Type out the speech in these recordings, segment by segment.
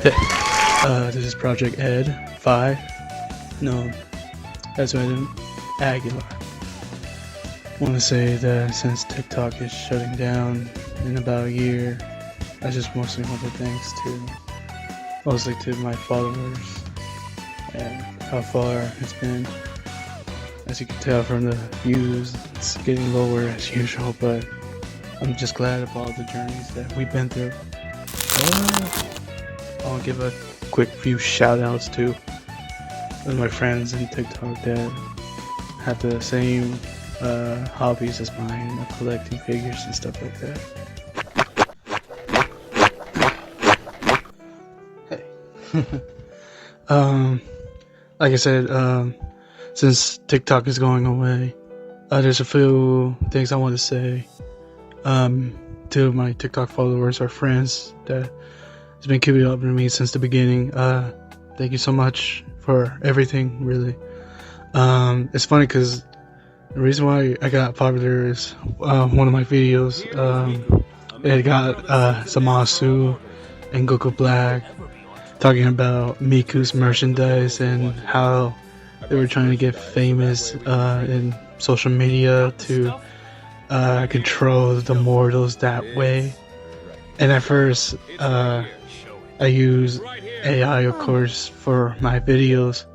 Hey, this is Project Ed 5, known as Ed Aguilar. I want to say that since TikTok is shutting down in about a year, I just mostly want to thanks to my followers and how far it's been. As you can tell from the views, it's getting lower as usual, but I'm just glad of all the journeys that we've been through. I'll give a quick few shout outs to my friends in TikTok that have the same hobbies as mine of collecting figures and stuff like that. Hey. Like I said, since TikTok is going away, there's a few things I want to say to my TikTok followers or friends that has been keeping up with me since the beginning. Thank you so much for everything, really. It's funny because the reason why I got popular is one of my videos. It got Zamasu and Goku Black talking about Miku's merchandise and how they were trying to get famous in social media to control the mortals that way. And at first, I use AI, of course, for my videos,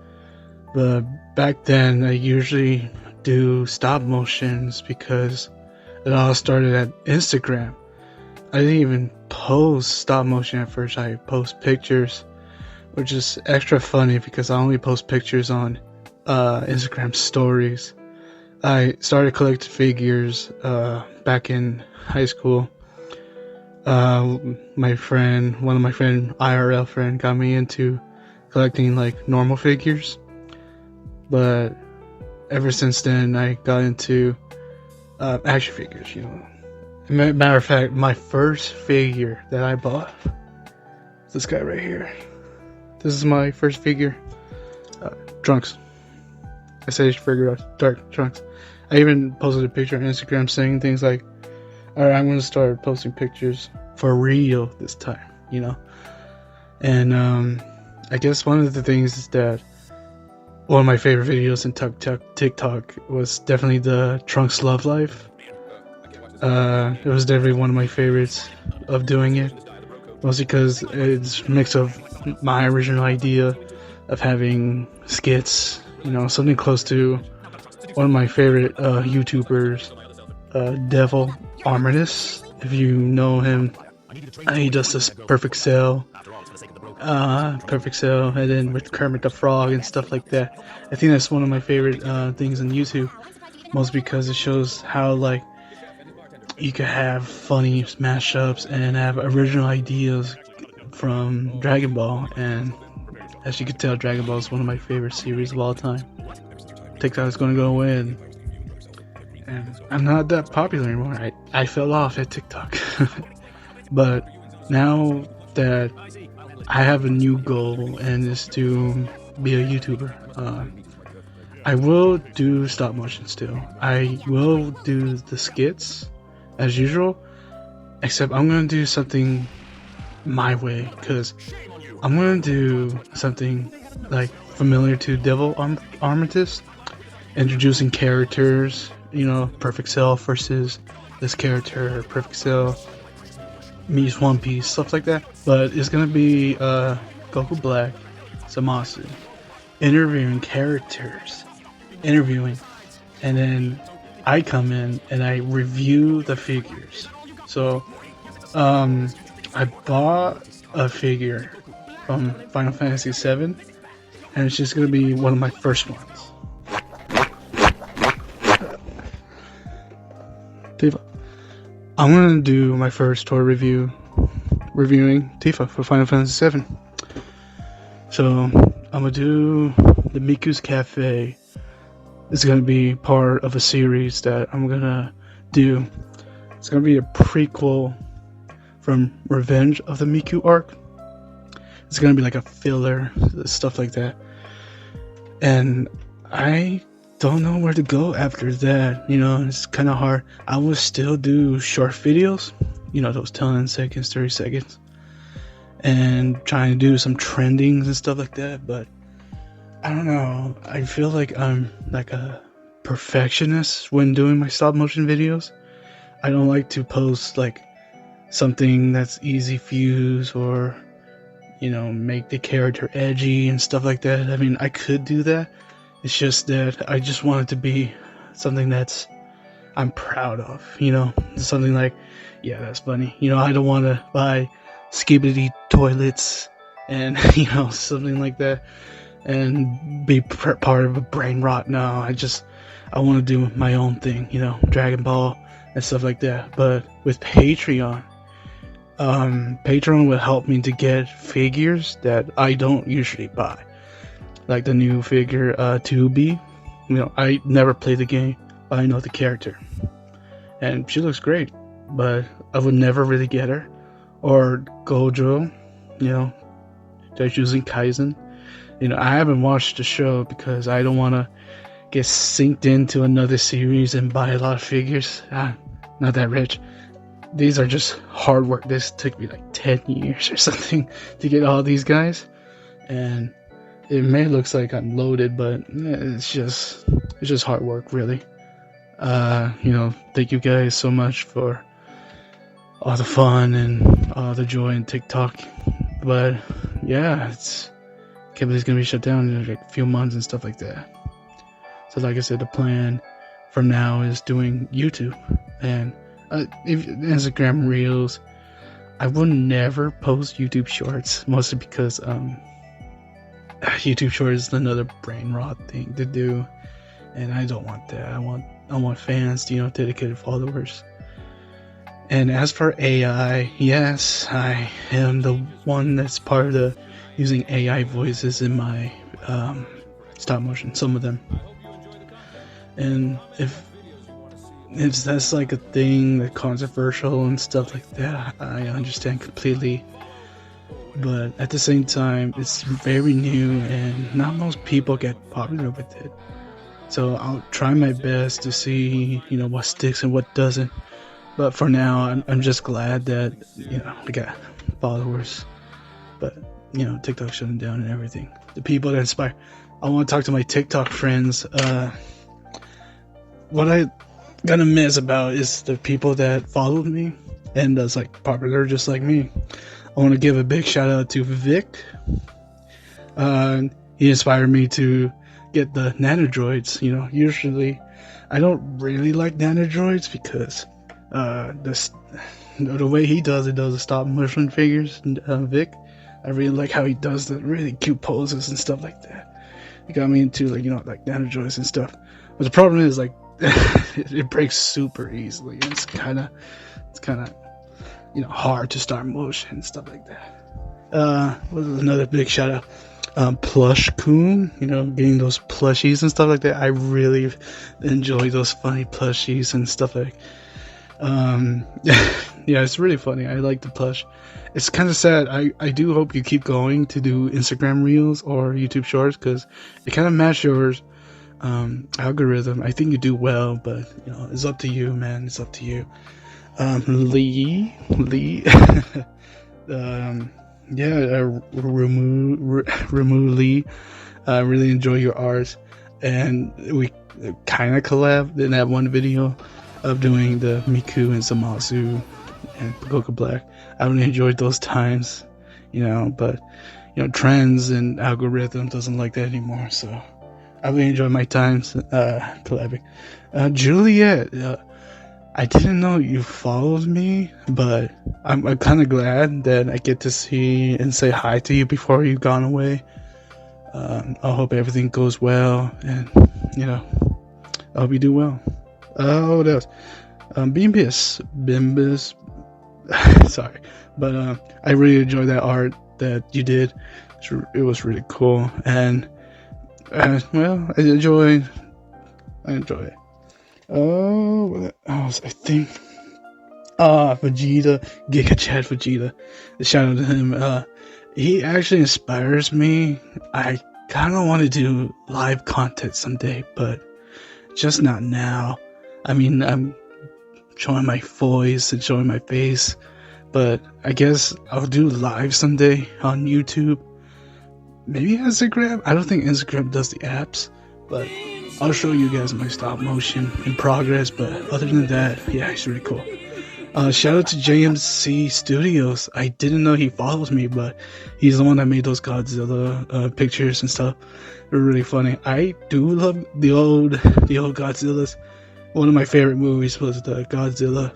but back then I usually do stop motions because it all started at Instagram. I didn't even post stop motion at first. I post pictures, which is extra funny because I only post pictures on Instagram stories. I started collecting figures back in high school. One of my friend, IRL friend, got me into collecting like normal figures, but ever since then I got into action figures. Matter of fact, my first figure that I bought, this guy right here. This is my first figure, Trunks. I say figure out Dark Trunks. I even posted a picture on Instagram saying things like, alright, I'm going to start posting pictures for real this time, And I guess one of the things is that one of my favorite videos in TikTok was definitely the Trunks Love Life. It was definitely one of my favorites of doing it, mostly because it's a mix of my original idea of having skits, something close to one of my favorite YouTubers, Devil Armistice, if you know him. He does this perfect sale, and then with Kermit the Frog and stuff like that. I think that's one of my favorite things on YouTube, mostly because it shows how you could have funny mashups and have original ideas from Dragon Ball. And as you can tell, Dragon Ball is one of my favorite series of all time. TikTok is going to go away, and I'm not that popular anymore. I fell off at TikTok. But now that I have a new goal, and it's to be a YouTuber, I will do stop motion still. I will do the skits as usual, except I'm going to do something my way, because I'm going to do something like familiar to Devil Armistice, introducing characters, Perfect Cell versus this character, Perfect Cell meets One Piece, stuff like that. But it's gonna be Goku Black, Zamasu, interviewing characters, and then I come in and I review the figures. So I bought a figure from Final Fantasy VII, and it's just gonna be one of my first ones. I'm gonna do my first toy reviewing Tifa for Final Fantasy VII. So I'm gonna do the Miku's Cafe. It's gonna be part of a series that I'm gonna do. It's gonna be a prequel from Revenge of the Miku arc. It's gonna be like a filler, stuff like that. And I don't know where to go after that. It's kind of hard. I will still do short videos, those 10 seconds, 30 seconds, and trying to do some trendings and stuff like that. But I don't know, I feel like I'm like a perfectionist when doing my stop motion videos. I don't like to post like something that's easy views, or make the character edgy and stuff like that. I mean, I could do that. It's just that I just want it to be something that's I'm proud of, something like, yeah, that's funny. I don't want to buy skibidi toilets and, something like that and be part of a brain rot. No, I want to do my own thing, Dragon Ball and stuff like that. But with Patreon, Patreon will help me to get figures that I don't usually buy, like the new figure 2B. I never played the game, but I know the character and she looks great, but I would never really get her. Or Gojo, they're using Kaizen. I haven't watched the show because I don't want to get synced into another series and buy a lot of figures. Not that rich. These are just hard work. This took me like 10 years or something to get all these guys, and it may look like I'm loaded, but it's just hard work, really. Thank you guys so much for all the fun and all the joy in TikTok. But yeah, can't believe it's gonna be shut down in like a few months and stuff like that. So like I said, the plan for now is doing YouTube and if Instagram Reels. I would never post YouTube Shorts, mostly because YouTube Shorts is another brain rot thing to do, and I don't want that. I want fans, dedicated followers. And as for AI, yes, I am the one that's part of the using AI voices in my stop motion, some of them. And if that's like a thing, that controversial and stuff like that, I understand completely. But at the same time, it's very new and not most people get popular with it. So I'll try my best to see, what sticks and what doesn't. But for now, I'm just glad that, we got followers. But, TikTok shutting down and everything. The people that inspire. I want to talk to my TikTok friends. What I gonna miss about is the people that followed me and that's like popular just like me. I want to give a big shout out to Vic. He inspired me to get the nanodroids. Usually I don't really like nanodroids because the way he does the stop motion figures. Vic, I really like how he does the really cute poses and stuff like that. He got me into like nanodroids and stuff. But the problem is like it breaks super easily. It's kind of hard to start motion and stuff like that. What was another big shout out? Plush Coon, getting those plushies and stuff like that. I really enjoy those funny plushies and stuff like. Yeah, it's really funny. I like the plush. It's kind of sad. I do hope you keep going to do Instagram Reels or YouTube Shorts because it kind of match yours. Algorithm. I think you do well, but it's up to you, man. It's up to you. Lee Remove Lee. I really enjoy your art, and we kind of collabed in that one video of doing the Miku and Zamasu and Goku Black. I really enjoyed those times, but trends and algorithm doesn't like that anymore, so I really enjoy my times collabing. Juliet, I didn't know you followed me, but I'm kind of glad that I get to see and say hi to you before you've gone away. I hope everything goes well, and I hope you do well. What else? Bimbus. Sorry, but I really enjoyed that art that you did. It was really cool, and I enjoy it. What else? I think Vegeta, Giga Chad Vegeta. Shout out to him. He actually inspires me. I kind of want to do live content someday, but just not now. I mean, I'm showing my voice and showing my face, But I guess I'll do live someday on YouTube. Maybe Instagram. I don't think Instagram does the apps, but I'll show you guys my stop motion in progress. But other than that, yeah, it's really cool. Shout out to JMC Studios. I didn't know he follows me, but he's the one that made those Godzilla pictures and stuff. They're really funny. I do love the old Godzillas. One of my favorite movies was the Godzilla,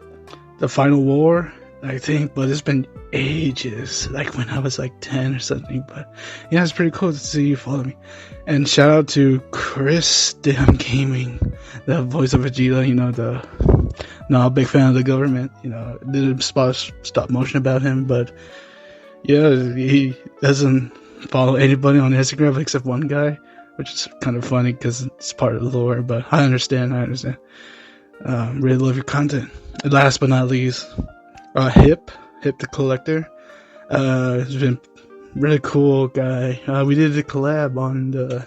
the Final War, I think, but it's been ages, like when I was like 10 or something. But yeah, it's pretty cool to see you follow me. And shout out to Chris Damn Gaming, the voice of Vegeta. You know, not a big fan of the government. You know, did a stop motion about him, but yeah, he doesn't follow anybody on Instagram except one guy, which is kind of funny because it's part of the lore. But I understand. Really love your content. And last but not least, Hip the Collector. He's been really cool guy. We did a collab on the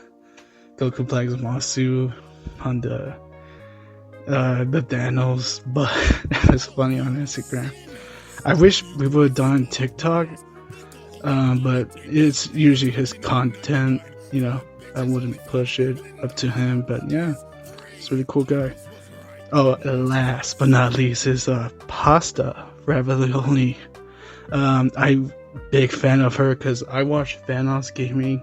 Goku Plague's Masu on the Thanos, but it was funny on Instagram. I wish we would have done TikTok, but it's usually his content, you know. I wouldn't push it up to him, but yeah, it's a really cool guy. Oh, last but not least is Pasta Ravioli. I'm a big fan of her because I watched Thanos Gaming,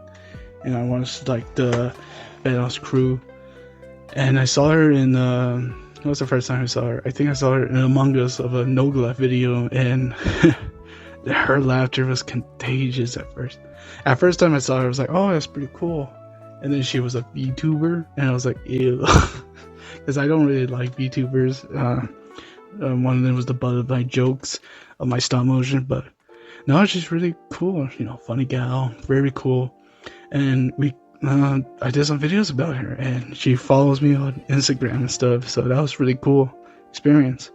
and I watched like the Thanos crew, and I saw her in what was the first time I saw her? I think I saw her in Among Us of a Nogla video, and her laughter was contagious at first. At first time I saw her, I was like, oh, that's pretty cool. And then she was a VTuber, and I was like, ew. Because I don't really like VTubers. One of them was the butt of my jokes of my stop motion, but no, she's really cool. You know, funny gal, very cool. And I did some videos about her, and she follows me on Instagram and stuff. So that was really cool experience.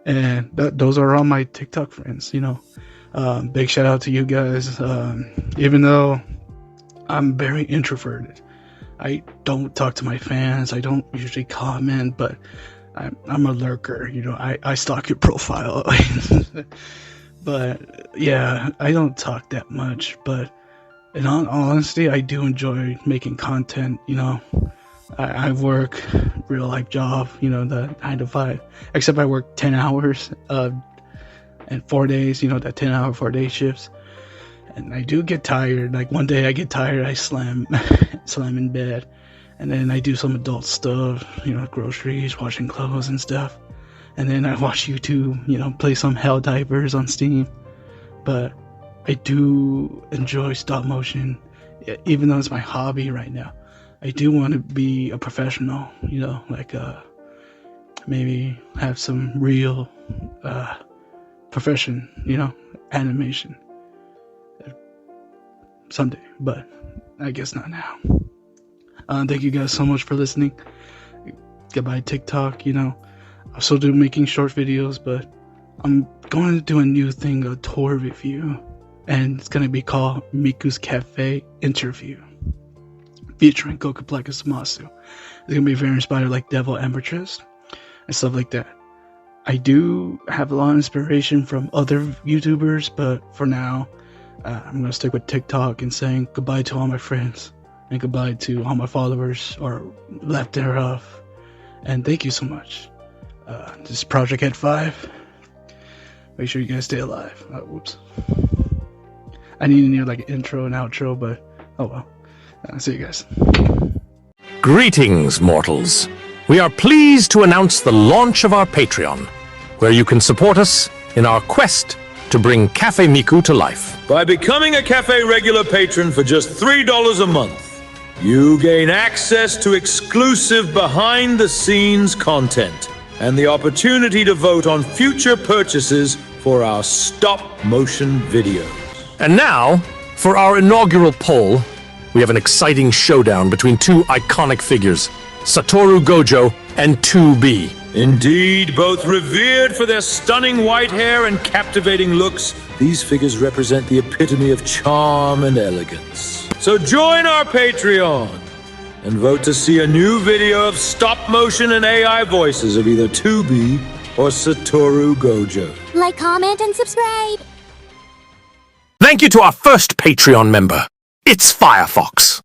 And those are all my TikTok friends. You know, big shout out to you guys. Even though I'm very introverted, I don't talk to my fans. I don't usually comment, but I'm a lurker. You know, I stalk your profile. But yeah, I don't talk that much. But in all honesty, I do enjoy making content. You know, I work real life job. You know, the 9 to 5. Except I work 10 hours and 4 days. You know, that 10-hour 4-day shifts. And I do get tired. Like one day I get tired, I slam in bed. And then I do some adult stuff, you know, groceries, washing clothes and stuff. And then I watch YouTube, you know, play some Helldivers on Steam. But I do enjoy stop motion, even though it's my hobby right now. I do want to be a professional, you know, like maybe have some real profession, you know, animation. Someday, but I guess not now. Thank you guys so much for listening. Goodbye TikTok. You know, I'm still making short videos, but I'm going to do a new thing, a tour review, and it's going to be called Miku's Cafe Interview, featuring Goku Plague's Masu. It's going to be very inspired like Devil Amethyst and stuff like that. I do have a lot of inspiration from other YouTubers, but for now, I'm going to stick with TikTok and saying goodbye to all my friends and goodbye to all my followers or left thereof. And thank you so much. This is Project Head 5. Make sure you guys stay alive. Whoops. I need a new like intro and outro, but oh well. See you guys. Greetings, mortals. We are pleased to announce the launch of our Patreon, where you can support us in our quest to bring Cafe Miku to life. By becoming a Cafe regular patron for just $3 a month, you gain access to exclusive behind-the-scenes content and the opportunity to vote on future purchases for our stop-motion videos. And now, for our inaugural poll, we have an exciting showdown between two iconic figures, Satoru Gojo and 2B. Indeed, both revered for their stunning white hair and captivating looks, these figures represent the epitome of charm and elegance. So join our Patreon and vote to see a new video of stop-motion and AI voices of either 2B or Satoru Gojo. Like, comment, and subscribe. Thank you to our first Patreon member. It's Firefox.